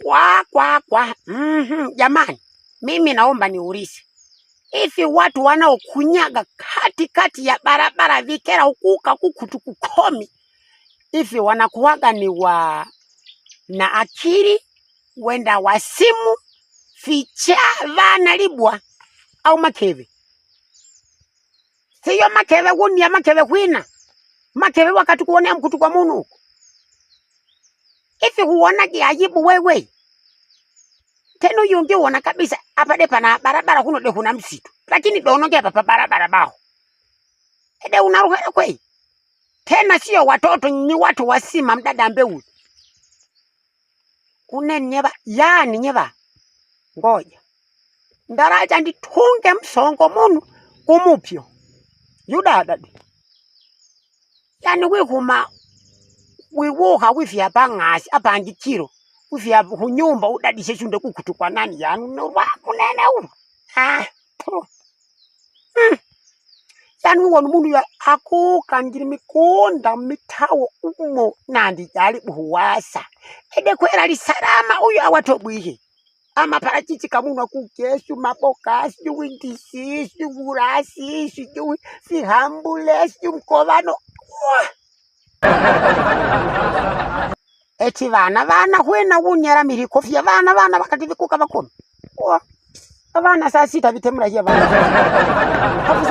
kwa. Jamani, mimi naomba niulize. Hivi watu wanaokunyaga kati ya barabara vikera hukuka kukutukukomi. Hivi wanakuwaga ni na akili, wenda wasimu, ficha, vana libwa, au makeve. Siyo makeve wuni ya makeve kwina. Makeve wakati kuonea mkutu kwa munu. Hivi huona kiajibu wewe. Teno yungi wana kabisa hapa depa na barabara kuno de kuna msitu. Lakini dono hapa pa barabara bao. Ede unaruhera kwei. Tena sio watoto ni watu wasima mdada mbeu. Unenye yani nyeba. Ngoja. Ndaraja nditunge msongo munu kumupyo. Yudada. Yani wihuma wiwoha wifya bangasi abangikiro. Wifya hunyumba udadishe shunde kukutukwa nani yanu kunene uru. Yani wonu munu ya aku kanjiri mikonda mitawo umo nandi jali buhuwasa. Ede kwera li salama uyu awatobwihe. Ama parachichi kamuna kukeshu maboka sijui ndisi sijui urasi sijui sihambule sijui mkovano. Eti vana huena wunyara miriko fya vana wakati vikuka bakome. Vana saa 6 vitemula hiya vana. Hafu